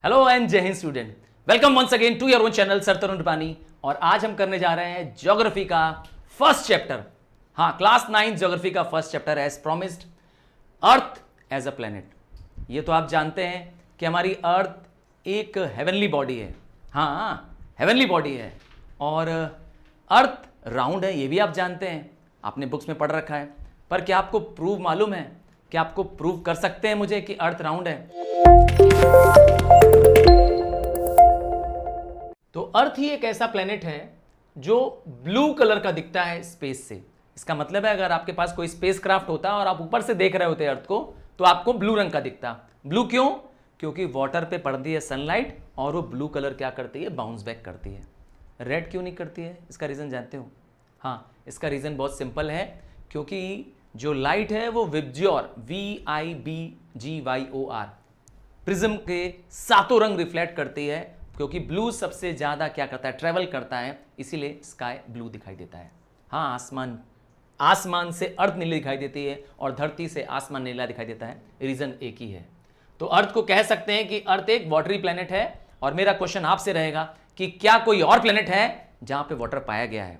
Hello and Jai Hind student, welcome once again to your own channel sir Tarun Pani. और आज हम करने जा रहे हैं ज्योग्राफी का फर्स्ट चैप्टर। हाँ, क्लास 9 ज्योग्राफी का first chapter as promised, earth as a planet. ये तो आप जानते हैं कि हमारी अर्थ एक हेवनली बॉडी है। हाँ, हेवनली बॉडी है और अर्थ राउंड है, ये भी आप जानते हैं, आपने बुक्स में पढ़ रखा है। पर क्या आपको प्रूव मालूम है, क्या आपको प्रूव कर सकते हैं मुझे कि अर्थ राउंड है? तो अर्थ ही एक ऐसा प्लेनेट है जो ब्लू कलर का दिखता है स्पेस से। इसका मतलब है अगर आपके पास कोई स्पेस क्राफ्ट होता और आप ऊपर से देख रहे होते अर्थ को, तो आपको ब्लू रंग का दिखता। ब्लू क्यों? क्योंकि वाटर पे पड़ती है सनलाइट और वो ब्लू कलर क्या करती है, बाउंस बैक करती है। रेड क्यों नहीं करती है? इसका रीजन जानते हो? हाँ, इसका रीजन बहुत सिंपल है, क्योंकि जो लाइट है वो विबज्योर VIBGYOR प्रिज्म के सातों रंग रिफ्लेक्ट करती है, क्योंकि ब्लू सबसे ज्यादा क्या करता है, ट्रेवल करता है, इसीलिए स्काई ब्लू दिखाई देता है। हाँ, आसमान से अर्थ नीली दिखाई देती है और धरती से आसमान नीला दिखाई देता है, रीजन एक ही है। तो अर्थ को कह सकते हैं कि अर्थ एक वाटरी प्लेनेट है। और मेरा क्वेश्चन आपसे रहेगा कि क्या कोई और प्लेनेट है जहां पे वाटर पाया गया है?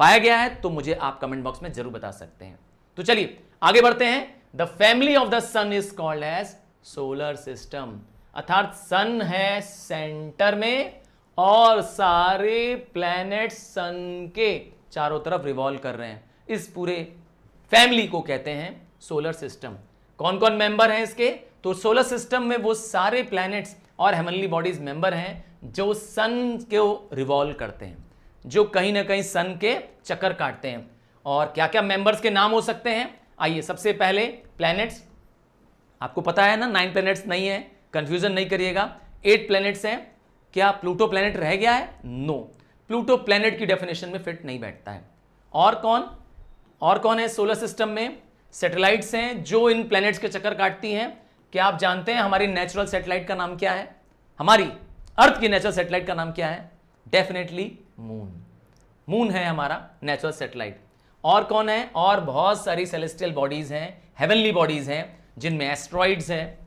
पाया गया है तो मुझे आप कमेंट बॉक्स में जरूर बता सकते हैं। तो चलिए आगे बढ़ते हैं। The family of the sun is called as solar system, अर्थात सन है सेंटर में और सारे प्लैनेट्स सन के चारों तरफ रिवॉल्व कर रहे हैं। इस पूरे फैमिली को कहते हैं सोलर सिस्टम। कौन कौन मेंबर हैं इसके? तो सोलर सिस्टम में वो सारे प्लैनेट्स और हेवनली बॉडीज मेंबर हैं जो सन को रिवॉल्व करते हैं, जो कहीं ना कहीं सन के चक्कर काटते हैं। और क्या क्या मेंबर्स के नाम हो सकते हैं? आइए, सबसे पहले प्लैनेट्स। आपको पता है ना, 9 प्लैनेट्स नहीं है, कंफ्यूजन नहीं करिएगा, 8 प्लैनेट्स हैं। क्या प्लूटो प्लैनेट रह गया है? नो, प्लूटो प्लैनेट की डेफिनेशन में फिट नहीं बैठता है। और कौन है सोलर सिस्टम में? सैटेलाइट्स हैं जो इन प्लैनेट्स के चक्कर काटती हैं। क्या आप जानते हैं हमारी नेचुरल सैटेलाइट का नाम क्या है? हमारी अर्थ की नेचुरल सैटेलाइट का नाम क्या है? डेफिनेटली मून है हमारा नेचुरल सैटेलाइट। और कौन है? और बहुत सारी सेलेस्टियल बॉडीज हैं, हेवनली बॉडीज हैं, जिनमें एस्ट्रॉइड्स हैं।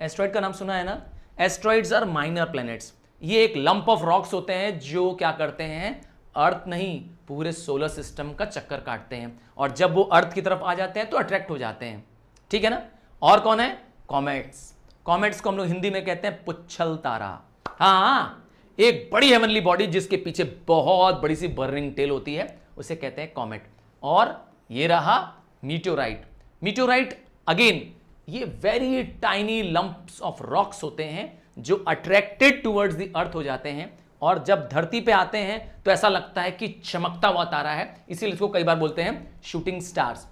एस्ट्रॉइड का नाम सुना है ना? Asteroids are minor planets. ये एक लंप ऑफ रॉक्स होते हैं जो क्या करते हैं, अर्थ नहीं पूरे सोलर सिस्टम का चक्कर काटते हैं, और जब वो अर्थ की तरफ आ जाते हैं तो अट्रैक्ट हो जाते हैं। ठीक है ना? और कौन है? कॉमेट्स। कॉमेट्स को हम लोग हिंदी में कहते हैं पुच्छल तारा। हाँ, एक बड़ी हेवनली बॉडी जिसके पीछे बहुत बड़ी सी बर्निंग टेल होती है, उसे कहते हैं कॉमेट। और ये रहा मीटेओराइट। मीटेओराइट अगेन ये very tiny lumps of rocks होते हैं जो अट्रैक्टेड टुवर्ड्स द अर्थ हो जाते हैं, और जब धरती पे आते हैं तो ऐसा लगता है कि चमकता हुआ तारा है, इसीलिए इसको कई बार बोलते हैं शूटिंग स्टार्स।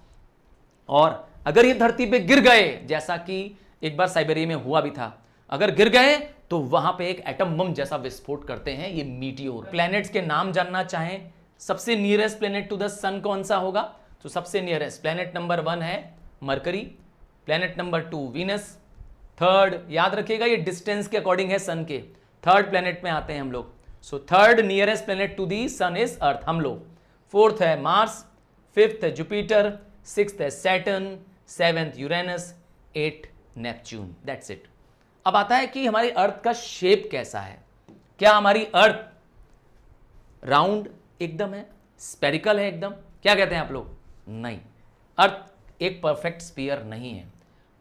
और अगर ये धरती पे गिर गए, जैसा कि एक बार साइबेरिया में हुआ भी था, अगर गिर गए तो वहां पे एक एटम बम जैसा विस्फोट करते हैं ये मीटियोर। प्लैनेट्स के नाम जानना चाहें, सबसे नियरेस्ट प्लेनेट टू द सन कौन सा होगा? तो सबसे नियरेस्ट प्लेनेट नंबर 1 है mercury, planet number 2 Venus, third याद रखिएगा ये डिस्टेंस के अकॉर्डिंग है सन के, थर्ड प्लेनेट में आते हैं हम लोग। So third nearest planet to the sun is earth, हम लोग। फोर्थ है मार्स, फिफ्थ है जुपिटर, सिक्स्थ है Saturn, seventh Uranus, 8 Neptune. That's it. अब आता है कि हमारी अर्थ का शेप कैसा है। क्या हमारी अर्थ राउंड एकदम है, स्पेरिकल है एकदम? क्या कहते हैं आप लोग? नहीं, अर्थ एक परफेक्ट स्फीयर नहीं है।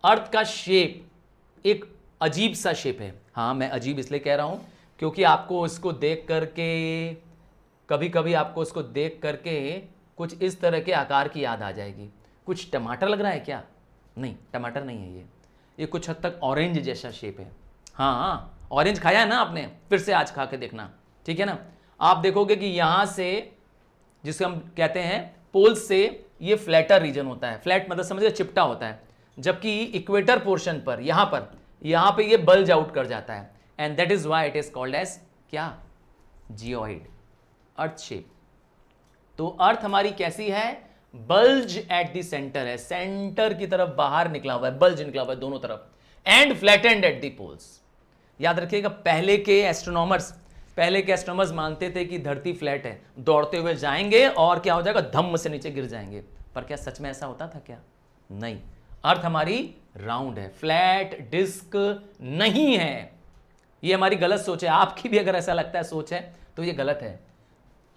अर्थ का शेप एक अजीब सा शेप है। हाँ, मैं अजीब इसलिए कह रहा हूं क्योंकि आपको इसको देख करके, कभी कभी आपको इसको देख करके कुछ इस तरह के आकार की याद आ जाएगी। कुछ टमाटर लग रहा है क्या? नहीं, टमाटर नहीं है ये कुछ हद तक ऑरेंज जैसा शेप है। हाँ, ऑरेंज खाया है ना आपने? फिर से आज खा के देखना, ठीक है ना? आप देखोगे कि यहां से, जिसे हम कहते हैं पोल्स से, ये फ्लैटर रीजन होता है। फ्लैट मतलब समझिए चिपटा होता है, जबकि इक्वेटर पोर्शन पर यहां पे ये बल्ज आउट कर जाता है, and that is why it is called as क्या? Geoid, earth shape. तो अर्थ हमारी कैसी है? बल्ज एट द सेंटर है, सेंटर की तरफ बाहर निकला हुआ है, बल्ज निकला हुआ है दोनों तरफ, and flattened at the poles. याद रखिएगा, पहले के एस्ट्रोनॉमर्स मानते थे कि धरती फ्लैट है, दौड़ते हुए जाएंगे और क्या हो जाएगा, धम्म से नीचे गिर जाएंगे। पर क्या सच में ऐसा होता था क्या? नहीं, अर्थ हमारी राउंड है, फ्लैट डिस्क नहीं है। ये हमारी गलत सोच है, आपकी भी अगर ऐसा लगता है सोच है तो ये गलत है।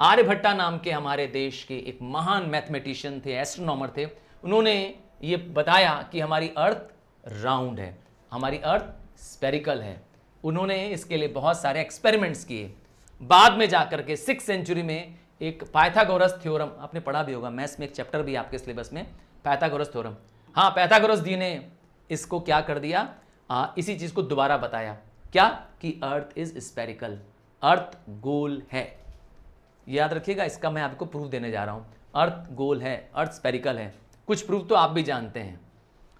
आर्यभट्टा नाम के हमारे देश के एक महान मैथमेटिशियन थे, एस्ट्रोनॉमर थे, उन्होंने ये बताया कि हमारी अर्थ राउंड है, हमारी अर्थ स्फेरिकल है। उन्होंने इसके लिए बहुत सारे एक्सपेरिमेंट्स किए। बाद में जाकर के 6th सेंचुरी में एक पाइथागोरस थ्योरम, आपने पढ़ा भी होगा मैथ्स में, एक चैप्टर भी आपके सिलेबस में, पाइथागोरस थ्योरम। हाँ, पाइथागोरस जी ने इसको क्या कर दिया, इसी चीज को दोबारा बताया, क्या कि अर्थ इज स्फेरिकल, अर्थ गोल है। याद रखिएगा, इसका मैं आपको प्रूफ देने जा रहा हूं। अर्थ गोल है, अर्थ स्फेरिकल है। कुछ प्रूफ तो आप भी जानते हैं,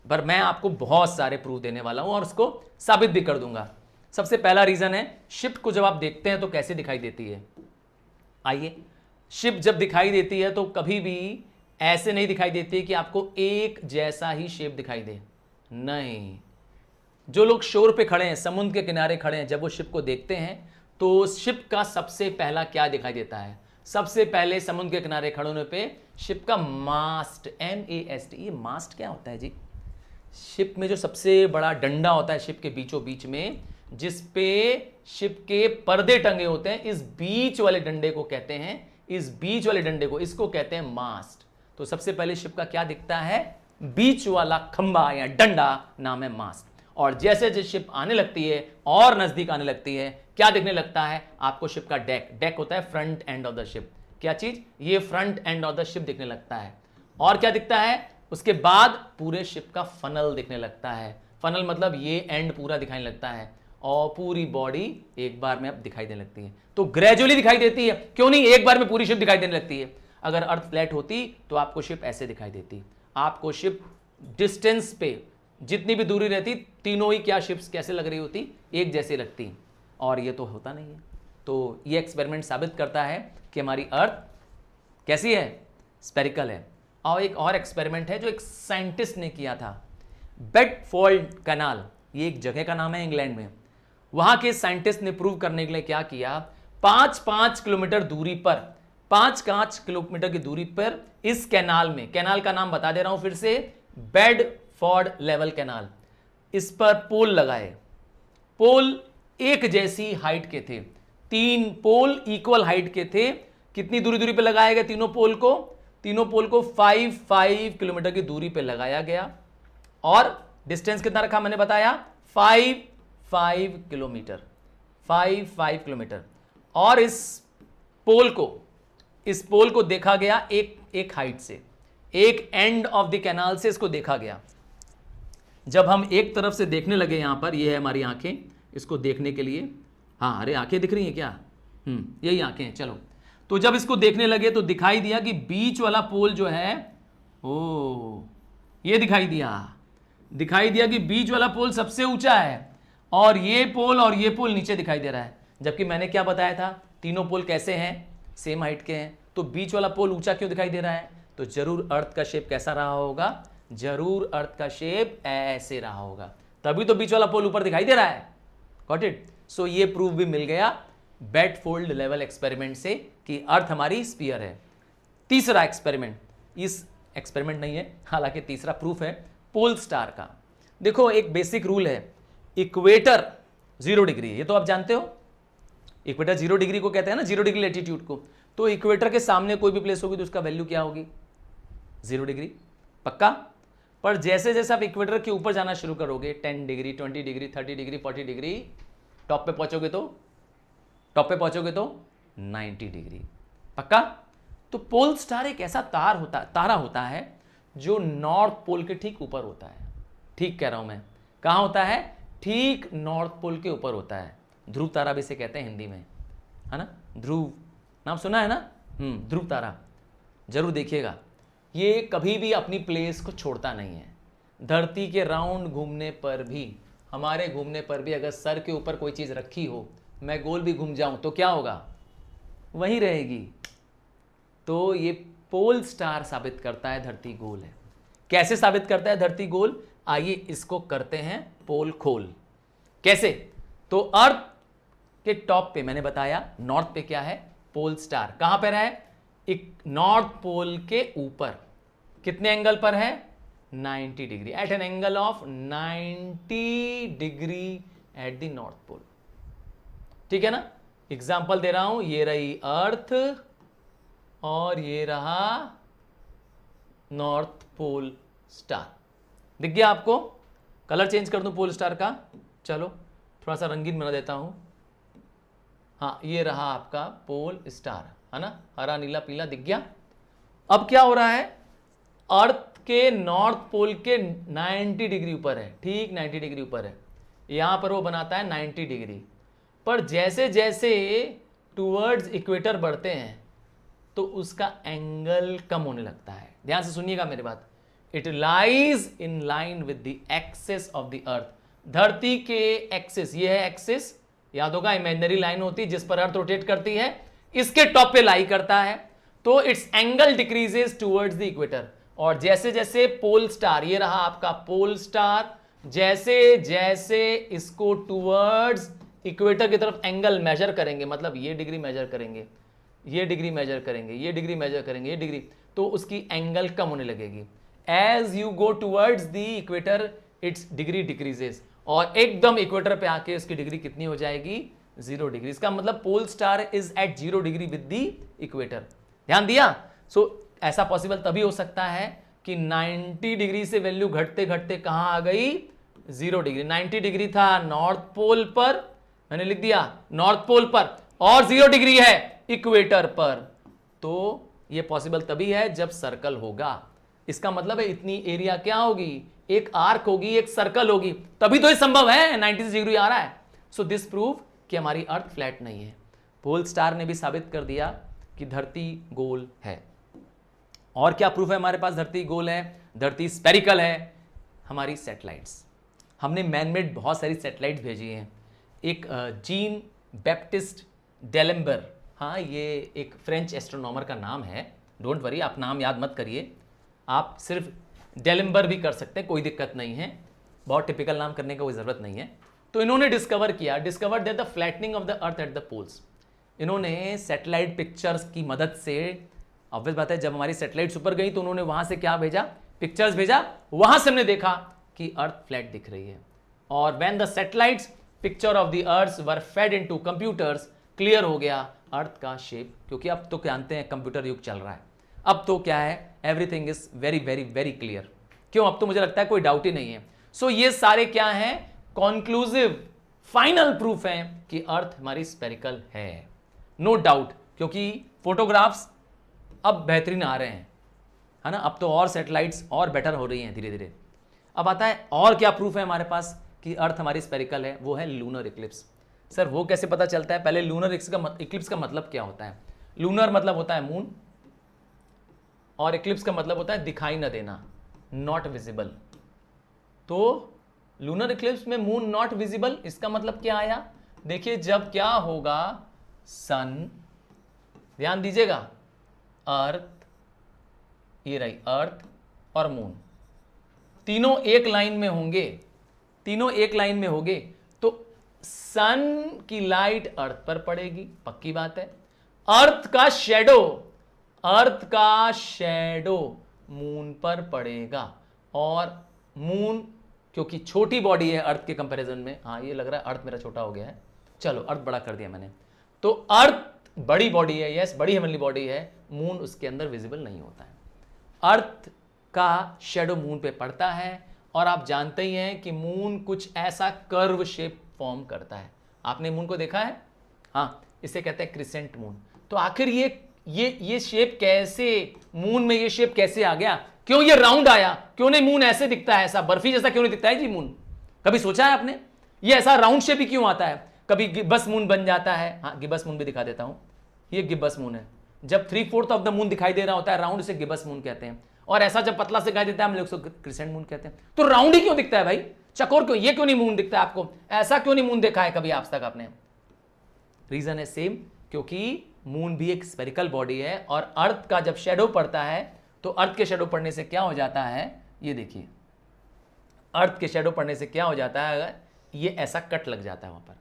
पर मैं आपको बहुत सारे प्रूफ देने वाला हूं और उसको साबित भी कर दूंगा। सबसे पहला रीजन है, शिप को जब आप देखते हैं तो कैसे दिखाई देती है। आइए, शिप जब दिखाई देती है तो कभी भी ऐसे नहीं दिखाई देती कि आपको एक जैसा ही शेप दिखाई दे, नहीं। जो लोग शोर पे खड़े हैं, समुद्र के किनारे खड़े हैं, जब वो शिप को देखते हैं तो शिप का सबसे पहला क्या दिखाई देता है, सबसे पहले समुद्र के किनारे खड़े होने पे शिप का मास्ट, MAST। ये मास्ट क्या होता है जी? शिप में जो सबसे बड़ा डंडा होता है शिप के बीचों बीच में, जिस पे शिप के पर्दे टंगे होते हैं, इस बीच वाले डंडे को कहते हैं, इस बीच वाले डंडे को, इसको कहते हैं मास्ट। तो सबसे पहले शिप का क्या दिखता है, बीच वाला खंबा या डंडा, नाम है मास्ट। और जैसे जैसे शिप आने लगती है और नजदीक आने लगती है, क्या दिखने लगता है आपको, शिप का डेक। डेक होता है front end of the ship. क्या चीज, ये front end of the ship दिखने लगता है। और क्या दिखता है उसके बाद, पूरे शिप का फनल दिखने लगता है। फनल मतलब ये एंड पूरा दिखाने लगता है और पूरी बॉडी एक बार में अब दिखाई देने लगती है। तो ग्रेजुअली दिखाई देती है, क्यों नहीं एक बार में पूरी शिप दिखाई देने लगती है। अगर अर्थ फ्लैट होती तो आपको शिप ऐसे दिखाई देती, आपको शिप डिस्टेंस पे जितनी भी दूरी रहती, तीनों ही क्या शिप्स कैसे लग रही होती, एक जैसे लगती। और ये तो होता नहीं है। तो ये एक्सपेरिमेंट साबित करता है कि हमारी अर्थ कैसी है, स्फेरिकल है। और एक और एक्सपेरिमेंट है जो एक साइंटिस्ट ने किया था, बेडफोर्ड कैनाल, ये एक जगह का नाम है इंग्लैंड में। वहां के साइंटिस्ट ने प्रूव करने के लिए क्या किया, 5-5 किलोमीटर दूरी पर, 5-5 किलोमीटर की दूरी पर इस कैनाल में, कैनाल का नाम बता दे रहा हूं फिर से, बेडफोर्ड लेवल कैनाल, इस पर पोल लगाए। पोल एक जैसी हाइट के थे, 3 पोल इक्वल हाइट के थे। कितनी दूरी दूरी पे लगाए गए तीनों पोल को, तीनों पोल को 5-5 किलोमीटर की दूरी पे लगाया गया। और डिस्टेंस कितना रखा मैंने बताया, 5-5 किलोमीटर, 5-5 किलोमीटर। और इस पोल को देखा गया एक हाइट से, एक एंड ऑफ द कैनाल से इसको देखा गया। जब हम एक तरफ से देखने लगे, यहां पर ये है हमारी आंखें इसको देखने के लिए, हाँ अरे आंखें दिख रही हैं क्या, यही आंखें हैं, चलो। तो जब इसको देखने लगे तो दिखाई दिया कि बीच वाला पोल जो है, ओ ये दिखाई दिया कि बीच वाला पोल सबसे ऊंचा है और ये पोल नीचे दिखाई दे रहा है। जबकि मैंने क्या बताया था, तीनों पोल कैसे हैं, सेम हाइट के हैं। तो बीच वाला पोल ऊंचा क्यों दिखाई दे रहा है, तो जरूर अर्थ का शेप कैसा रहा होगा, जरूर अर्थ का शेप ऐसे रहा होगा, तभी तो बीच वाला पोल ऊपर दिखाई दे रहा है। Got it? सो ये प्रूफ भी मिल गया बेडफोल्ड लेवल एक्सपेरिमेंट से कि अर्थ हमारी स्फीयर है। तीसरा एक्सपेरिमेंट, इस एक्सपेरिमेंट नहीं है, हालांकि तीसरा प्रूफ है पोल स्टार का। देखो एक बेसिक रूल है, इक्वेटर 0 डिग्री, ये तो आप जानते हो, इक्वेटर 0 डिग्री को कहते हैं ना, 0 डिग्री लैटिट्यूड को। तो इक्वेटर के सामने कोई भी प्लेस होगी तो उसका वैल्यू क्या होगी, 0 डिग्री, पक्का। पर जैसे जैसे आप इक्वेटर के ऊपर जाना शुरू करोगे, 10 degree, 20 degree, 30 degree, 40 degree, top पे पहुंचोगे तो 90 डिग्री, पक्का। तो पोल स्टार एक ऐसा तारा होता है जो नॉर्थ पोल के ठीक ऊपर होता है। ठीक कह रहा हूं मैं, कहां होता है, ठीक नॉर्थ पोल के ऊपर होता है। ध्रुव तारा भी इसे कहते हैं हिंदी में, है ना, ध्रुव नाम सुना है ना, ध्रुव तारा, जरूर देखिएगा। ये कभी भी अपनी प्लेस को छोड़ता नहीं है। धरती के राउंड घूमने पर भी, हमारे घूमने पर भी, अगर सर के ऊपर कोई चीज रखी हो, मैं गोल भी घूम जाऊं तो क्या होगा, वहीं रहेगी। तो ये पोल स्टार साबित करता है धरती गोल है। कैसे साबित करता है धरती गोल, आइए इसको करते हैं पोल खोल। कैसे, तो अर्थ के टॉप पे मैंने बताया, नॉर्थ पे क्या है, पोल स्टार। कहां पर है, एक नॉर्थ पोल के ऊपर, कितने एंगल पर है, 90 degree, at an angle of 90 degree at the north pole. ठीक है ना। एग्जाम्पल दे रहा हूं, ये रही अर्थ और ये रहा नॉर्थ पोल स्टार। दिख गया आपको? कलर चेंज कर दूं पोल स्टार का, चलो थोड़ा सा रंगीन बना देता हूं। हाँ, ये रहा आपका पोल स्टार, है ना, हरा नीला पीला दिख गया। अब क्या हो रहा है, अर्थ के नॉर्थ पोल के 90 डिग्री ऊपर है, ठीक 90 डिग्री ऊपर है, यहां पर वो बनाता है 90 डिग्री। पर जैसे जैसे टूवर्ड्स इक्वेटर बढ़ते हैं तो उसका एंगल कम होने लगता है। ध्यान से सुनिएगा मेरी बात। It lies in line with the axis of the अर्थ। धरती के एक्सिस, ये है एक्सिस, याद होगा इमेजिनरी लाइन होती है जिस पर अर्थ रोटेट करती है, इसके टॉप पे लाई करता है, तो it's angle decreases towards the equator. और जैसे जैसे पोल स्टार, ये रहा आपका पोल स्टार, जैसे जैसे इसको टुवर्ड्स इक्वेटर की तरफ एंगल मेजर करेंगे, मतलब ये डिग्री मेजर करेंगे, ये डिग्री मेजर करेंगे, ये डिग्री मेजर करेंगे, ये डिग्री, तो उसकी एंगल कम होने लगेगी। As you go towards the equator its degree decreases, और एकदम इक्वेटर पे आके उसकी डिग्री कितनी हो जाएगी, 0 डिग्री। इसका मतलब pole star is at 0 degree with the equator. ध्यान दिया? सो ऐसा पॉसिबल तभी हो सकता है कि 90 डिग्री से वैल्यू घटते घटते कहां आ गई, 0 डिग्री। 90 डिग्री था नॉर्थ पोल पर, मैंने लिख दिया नॉर्थ पोल पर, और 0 डिग्री है इक्वेटर पर। तो यह पॉसिबल तभी है जब सर्कल होगा। इसका मतलब है इतनी एरिया क्या होगी, एक आर्क होगी, एक सर्कल होगी, तभी तो ये संभव है 90 डिग्री आ रहा है। सो दिस प्रूव कि हमारी अर्थ फ्लैट नहीं है। पोल स्टार ने भी साबित कर दिया कि धरती गोल है। और क्या प्रूफ है हमारे पास धरती गोल है, धरती स्फेरिकल है? हमारी सैटेलाइट्स, हमने मैनमेड बहुत सारी सैटेलाइट्स भेजी हैं। एक जीन बैप्टिस्ट डेलेम्बर, हाँ ये एक फ्रेंच एस्ट्रोनॉमर का नाम है, डोंट वरी आप नाम याद मत करिए, आप सिर्फ डेलेम्बर भी कर सकते हैं, कोई दिक्कत नहीं है, बहुत टिपिकल नाम करने का कोई ज़रूरत नहीं है। तो इन्होंने discover that the flattening of the earth at the poles. इन्होंने सैटेलाइट पिक्चर्स की मदद से, ऑब्वियस बात है जब हमारी सैटेलाइट्स ऊपर गई तो उन्होंने वहां से क्या भेजा, पिक्चर्स भेजा, वहां से हमने देखा कि अर्थ फ्लैट दिख रही है। और when the satellites picture of the earth were fade into computers, clear हो गया अर्थ का शेप, क्योंकि अब तो जानते हैं कंप्यूटर युग चल रहा है, अब तो क्या है, everything is very very very clear. क्यों? अब तो मुझे लगता है कोई डाउट ही नहीं है। सो ये सारे क्या हैं, कॉन्क्लूसिव फाइनल प्रूफ हैं कि अर्थ हमारी स्फेरिकल है, नो डाउट, क्योंकि फोटोग्राफ्स अब बेहतरीन आ रहे हैं, है ना, अब तो और सैटेलाइट्स और बेटर हो रही हैं धीरे धीरे। अब आता है और क्या प्रूफ है हमारे पास कि अर्थ हमारी स्फेरिकल है, वो है लूनर इक्लिप्स। सर वो कैसे पता चलता है? पहले लूनर इक्लिप्स का मतलब क्या होता है? लूनर मतलब होता है मून, और इक्लिप्स का मतलब होता है दिखाई न देना, नॉट विजिबल। तो लूनर इक्लिप्स में मून नॉट विजिबल, इसका मतलब क्या आया? देखिए जब क्या होगा, सन, ध्यान दीजिएगा, अर्थ, ये रही अर्थ और मून, तीनों एक लाइन में होंगे, तीनों एक लाइन में होंगे, तो सन की लाइट अर्थ पर पड़ेगी, पक्की बात है। अर्थ का शेडो मून पर पड़ेगा, और मून क्योंकि छोटी बॉडी है अर्थ के कंपैरिजन में, हाँ ये लग रहा है अर्थ मेरा छोटा हो गया है, चलो अर्थ बड़ा कर दिया मैंने, तो अर्थ बड़ी बॉडी है, यस बड़ी हेवनली बॉडी है, मून उसके अंदर विजिबल नहीं होता है। अर्थ का शेडो मून पे पड़ता है, और आप जानते ही हैं कि मून कुछ ऐसा कर्व शेप फॉर्म करता है। आपने मून को देखा है? हाँ, इसे कहते हैं क्रिसेंट मून। तो आखिर ये शेप कैसे, मून में ये शेप कैसे आ गया? क्यों ये राउंड आया? क्यों नहीं मून ऐसे दिखता है, ऐसा बर्फी जैसा क्यों नहीं दिखता है जी मून? कभी सोचा है आपने? ये ऐसा राउंड शेप ही क्यों आता है? कभी गिब्बस मून बन जाता है, हाँ गिब्बस मून भी दिखा देता हूं, ये गिब्बस मून है, जब 3/4 ऑफ द मून दिखाई दे रहा होता है राउंड, इसे गिब्बस मून कहते हैं, और ऐसा जब पतला से दिखाई देता है हम लोग उसको क्रिसेंट मून कहते हैं। तो राउंड ही क्यों दिखता है भाई, चकोर क्यों, ये क्यों नहीं मून दिखता है आपको? ऐसा क्यों नहीं मून देखा है कभी आज तक आपने? रीजन है सेम, क्योंकि मून भी एक स्फेरिकल बॉडी है, और अर्थ का जब शेडो पड़ता है तो अर्थ के शेडो पड़ने से क्या हो जाता है, ये देखिए, अर्थ के शेडो पड़ने से क्या हो जाता है, ये ऐसा कट लग जाता है वहां पर,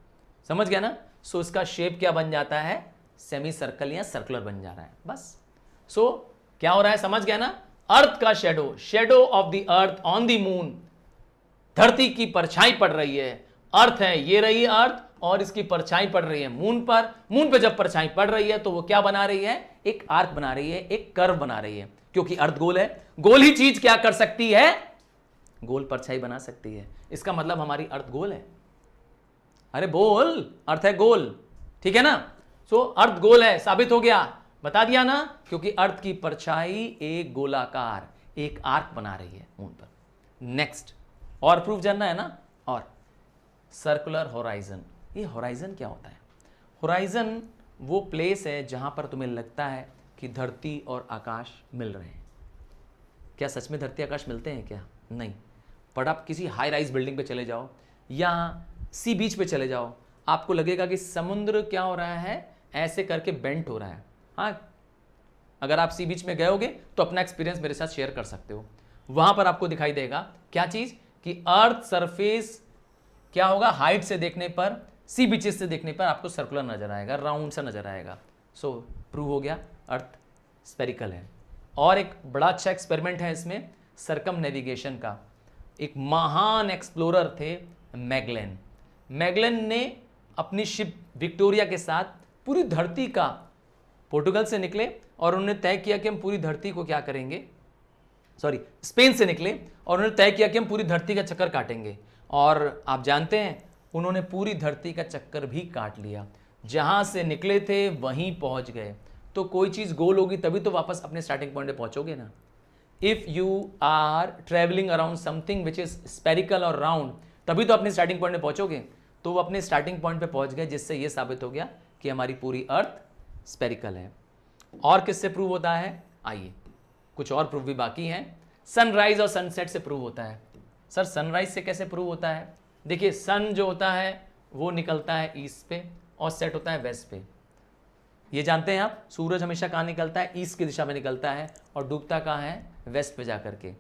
समझ गया ना? सो इसका शेप क्या बन जाता है, सेमी सर्कल या सर्कुलर बन जा रहा है, बस। सो क्या हो रहा है, समझ गया ना? अर्थ का shadow of the earth on the moon, धरती की परछाई पड़ रही है, अर्थ है, ये रही अर्थ, और इसकी परछाई पड़ रही है मून पर। मून पे जब परछाई पड़ रही है तो वो क्या बना रही है, एक आर्क बना रही है, एक कर्व बना रही है, क्योंकि अर्थ गोल है। गोल ही चीज क्या कर सकती है, गोल परछाई बना सकती है। इसका मतलब हमारी अर्थ गोल है। अरे बोल, अर्थ है गोल, ठीक है ना। सो अर्थ गोल है, साबित हो गया, बता दिया ना, क्योंकि अर्थ की परछाई एक गोलाकार, एक आर्क बना रही है मून पर। नेक्स्ट, और प्रूफ जानना है ना। और सर्कुलर होराइजन, ये होराइजन क्या होता है? होराइजन वो प्लेस है जहां पर तुम्हें लगता है कि धरती और आकाश मिल रहे हैं। क्या सच में धरती आकाश मिलते हैं क्या? नहीं। पर आप किसी हाई राइज बिल्डिंग पे चले जाओ या सी बीच पे चले जाओ, आपको लगेगा कि समुद्र क्या हो रहा है, ऐसे करके बेंट हो रहा है। हाँ, अगर आप सी बीच में गए होगे तो अपना एक्सपीरियंस मेरे साथ शेयर कर सकते हो। वहां पर आपको दिखाई देगा क्या चीज, कि अर्थ सरफेस क्या होगा, हाइट से देखने पर, सी बीचेस से देखने पर आपको सर्कुलर नजर आएगा, राउंड सा नजर आएगा। सो प्रूव हो गया अर्थ स्पेरिकल है। और एक बड़ा अच्छा एक्सपेरिमेंट है इसमें, सरकम नेविगेशन का। एक महान एक्सप्लोरर थे मैगलेन। मैगलेन ने अपनी शिप विक्टोरिया के साथ पूरी धरती का, पोर्टुगल से निकले और उन्होंने तय किया कि हम पूरी धरती को क्या करेंगे, सॉरी स्पेन से निकले और उन्होंने तय किया कि हम पूरी धरती का चक्कर काटेंगे। और आप जानते हैं उन्होंने पूरी धरती का चक्कर भी काट लिया, जहां से निकले थे वहीं पहुंच गए। तो कोई चीज गोल होगी तभी तो वापस अपने स्टार्टिंग पॉइंट पे पहुंचोगे ना। If you are travelling around something which is spherical और राउंड, तभी तो अपने स्टार्टिंग पॉइंट पे पहुंचोगे। तो वो अपने स्टार्टिंग पॉइंट पे पहुंच गए, जिससे ये साबित हो गया कि हमारी पूरी अर्थ स्पेरिकल है। और किससे प्रूव होता है, आइए कुछ और प्रूफ भी बाकी हैं। सनराइज और सनसेट से प्रूव होता है। सर सनराइज से कैसे प्रूव होता है? देखिए, सन जो होता है वो निकलता है ईस्ट पे और सेट होता है वेस्ट पे। ये जानते हैं आप, सूरज हमेशा कहाँ निकलता है, ईस्ट की दिशा में निकलता है और डूबता कहाँ है, वेस्ट पे जाकर के।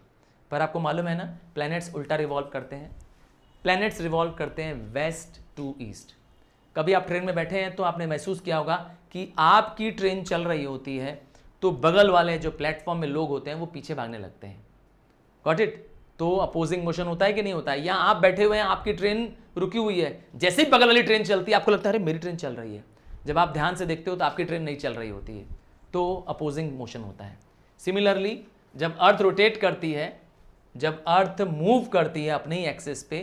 पर आपको मालूम है ना, प्लैनेट्स उल्टा रिवॉल्व करते हैं। प्लैनेट्स रिवॉल्व करते हैं वेस्ट टू ईस्ट। कभी आप ट्रेन में बैठे हैं तो आपने महसूस किया होगा कि आपकी ट्रेन चल रही होती है तो बगल वाले जो प्लेटफॉर्म में लोग होते हैं वो पीछे भागने लगते हैं। Got it? तो अपोजिंग मोशन होता है कि नहीं होता है? या आप बैठे हुए हैं, आपकी ट्रेन रुकी हुई है, जैसे ही बगल वाली ट्रेन चलती है आपको लगता है अरे मेरी ट्रेन चल रही है। जब आप ध्यान से देखते हो तो आपकी ट्रेन नहीं चल रही होती है, तो अपोजिंग मोशन होता है। सिमिलरली जब अर्थ रोटेट करती है, जब अर्थ मूव करती है अपने ही एक्सिस पे,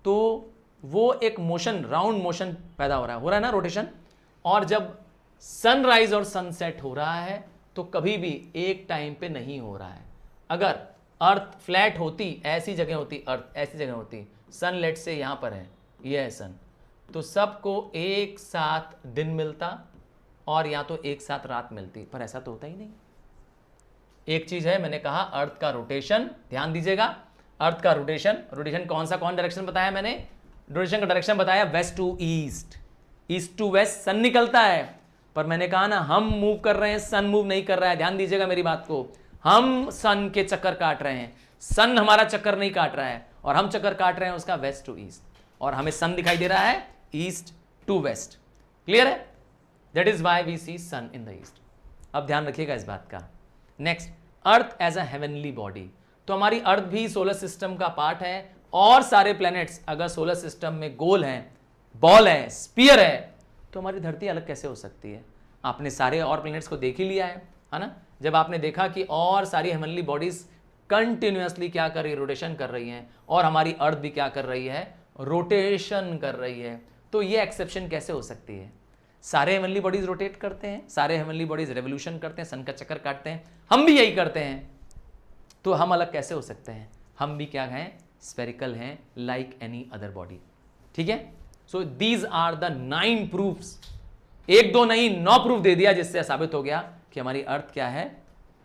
तो वो एक मोशन, राउंड मोशन पैदा हो रहा है ना, रोटेशन। और जब सनराइज और सनसेट हो रहा है तो कभी भी एक टाइम पे नहीं हो रहा है। अगर अर्थ फ्लैट होती, ऐसी जगह होती, अर्थ ऐसी जगह होती, सन लेट से यहां पर है, ये है सन, तो सबको एक साथ दिन मिलता और या तो एक साथ रात मिलती, पर ऐसा तो होता ही नहीं। एक चीज है, मैंने कहा अर्थ का रोटेशन, ध्यान दीजिएगा, अर्थ का रोटेशन, रोटेशन कौन डायरेक्शन बताया मैंने, रोटेशन का डायरेक्शन बताया west to east, east to west sun निकलता है। पर मैंने कहा ना, हम मूव कर रहे हैं, सन मूव नहीं कर रहा है। ध्यान दीजिएगा मेरी बात को, हम सन के चक्कर काट रहे हैं, सन हमारा चक्कर नहीं काट रहा है, और हम चक्कर काट रहे हैं उसका वेस्ट टू ईस्ट, और हमें सन दिखाई दे रहा है ईस्ट टू वेस्ट। क्लियर है? That is why we see sun in the east. अब ध्यान रखिएगा इस बात का। Next, earth as a heavenly body. तो हमारी अर्थ भी सोलर सिस्टम का पार्ट है, और सारे प्लैनेट्स अगर सोलर सिस्टम में गोल हैं, बॉल है, स्पीयर है, तो हमारी धरती अलग कैसे हो सकती है? आपने सारे और प्लैनेट्स को देख ही लिया है ना। जब आपने देखा कि और सारी हेवनली बॉडीज कंटिन्यूअसली क्या कर रही है, रोटेशन कर रही हैं, और हमारी अर्थ भी क्या कर रही है, रोटेशन कर रही है, तो ये एक्सेप्शन कैसे हो सकती है? सारे हेवनली बॉडीज रोटेट करते हैं, सारे हेवनली बॉडीज रेवोल्यूशन करते हैं, सन का चक्कर काटते हैं, हम भी यही करते हैं, तो हम अलग कैसे हो सकते हैं? हम भी क्या हैं, स्फेरिकल हैं, लाइक एनी अदर बॉडी। ठीक है? So these are the 9 proofs. एक दो नहीं, 9 प्रूफ दे दिया, जिससे साबित हो गया कि हमारी अर्थ क्या है,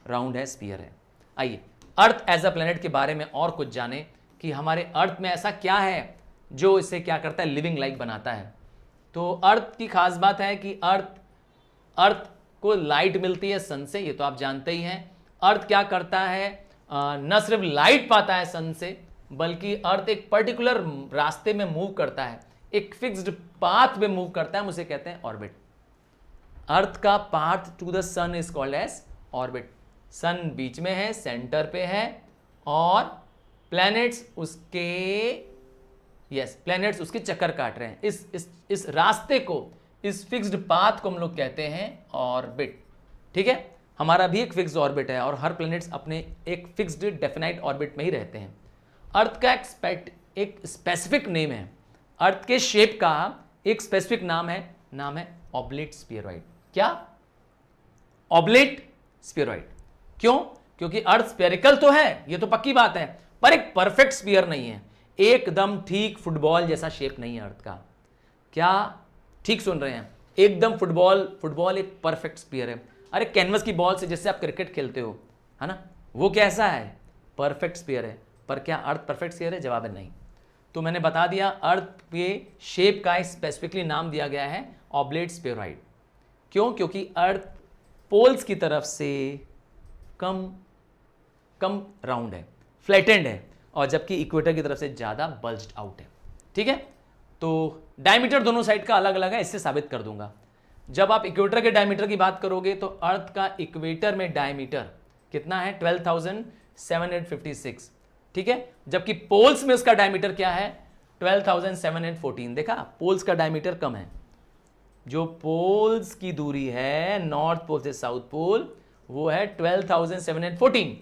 राउंड है, स्फीयर है। आइए अर्थ एज अ प्लेनेट के बारे में और कुछ जाने कि हमारे अर्थ में ऐसा क्या है जो इसे क्या करता है, लिविंग लाइक बनाता है। तो अर्थ की खास बात है कि अर्थ को लाइट मिलती है सन से, ये तो आप जानते ही हैं। अर्थ क्या करता है, न सिर्फ लाइट पाता है सन से, बल्कि अर्थ एक पर्टिकुलर रास्ते में मूव करता है, एक फिक्स्ड पाथ में मूव करता है, हम उसे कहते हैं ऑर्बिट। अर्थ का path to the sun is called as orbit. Sun बीच में है, सेंटर पे है, और प्लैनेट्स उसके यस, प्लैनेट्स उसके चक्कर काट रहे हैं। इस रास्ते को, इस फिक्स्ड पाथ को हम लोग कहते हैं ऑर्बिट। ठीक है, हमारा भी एक फिक्स्ड ऑर्बिट है और हर प्लैनेट्स अपने एक फिक्स्ड डेफिनाइट ऑर्बिट में ही रहते हैं। अर्थ का एक स्पेसिफिक नेम है, अर्थ के शेप का एक स्पेसिफिक नाम है ऑब्लेट स्फीयरॉइड। क्या? ऑब्लेट स्फीयरॉइड। क्यों? क्योंकि अर्थ स्फेरिकल तो है, ये तो पक्की बात है, पर एक परफेक्ट स्फीयर नहीं है, एकदम ठीक फुटबॉल जैसा शेप नहीं है अर्थ का। क्या ठीक सुन रहे हैं? एकदम फुटबॉल एक परफेक्ट स्फीयर है। अरे कैनवस की बॉल से जैसे आप क्रिकेट खेलते हो, है ना, वो कैसा है? परफेक्ट स्फीयर है। पर क्या अर्थ परफेक्ट स्फीयर है? जवाब है नहीं। तो मैंने बता दिया, अर्थ के शेप का स्पेसिफिकली नाम दिया गया है ऑब्लेट स्फीयरॉइड। क्यों? क्योंकि अर्थ पोल्स की तरफ से कम राउंड है, फ्लैटेंड है, और जबकि इक्वेटर की तरफ से ज्यादा बल्ज्ड आउट है। ठीक है, तो डायमीटर दोनों साइड का अलग अलग है, इससे साबित कर दूंगा। जब आप इक्वेटर के डायमीटर की बात करोगे तो अर्थ का इक्वेटर में डायमीटर कितना है? 12,756। ठीक है, जबकि पोल्स में उसका डायमीटर क्या है? 12,714। देखा, पोल्स का डायमीटर कम है। जो पोल्स की दूरी है नॉर्थ पोल से साउथ पोल, वो है 12,714,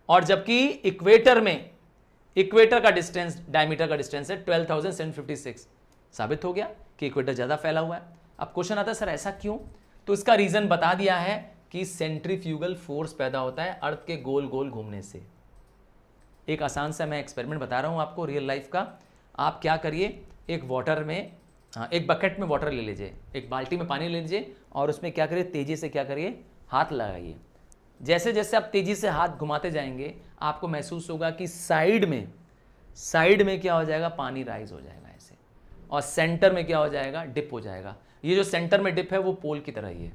और जबकि इक्वेटर का डिस्टेंस, डायमीटर का डिस्टेंस है 12,756। साबित हो गया कि इक्वेटर ज्यादा फैला हुआ है। अब क्वेश्चन आता है, सर ऐसा क्यों? तो इसका रीजन बता दिया है कि सेंट्रीफ्यूगल फोर्स पैदा होता है अर्थ के गोल गोल घूमने से। एक आसान सा मैं एक्सपेरिमेंट बता रहा हूं आपको रियल लाइफ का। आप क्या करिए, एक बकेट में वाटर ले लीजिए, एक बाल्टी में पानी ले लीजिए, और उसमें क्या करिए, तेजी से क्या करिए, हाथ लगाइए। जैसे जैसे आप तेजी से हाथ घुमाते जाएंगे, आपको महसूस होगा कि साइड में क्या हो जाएगा, पानी राइज हो जाएगा ऐसे, और सेंटर में क्या हो जाएगा, डिप हो जाएगा। ये जो सेंटर में डिप है वो पोल की तरह ही है,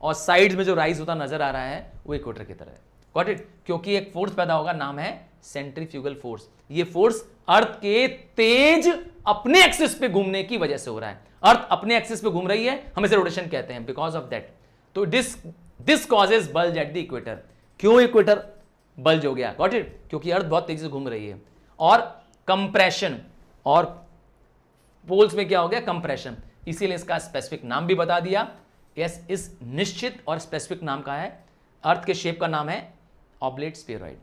और साइड्स में जो राइज होता नजर आ रहा है वो इक्वेटर की तरह है। Got it? क्योंकि एक फोर्स पैदा होगा, नाम है सेंट्रीफ्यूगल फोर्स। ये फोर्स अर्थ के तेज अपने एक्सिस पे घूमने की वजह से हो रहा है। अर्थ अपने एक्सिस पे घूम रही है, हम इसे रोटेशन कहते हैं, बिकॉज ऑफ दैट। तो this causes bulge at the equator. क्यों इक्वेटर बल्ज हो गया? Got it? क्योंकि अर्थ बहुत तेजी से घूम रही है, और कंप्रेशन, और पोल्स में क्या हो गया, कंप्रेशन। इसीलिए इसका स्पेसिफिक नाम भी बता दिया। यस, इस निश्चित और स्पेसिफिक नाम का है, अर्थ के शेप का नाम है ऑब्लेट स्फीयरॉइड।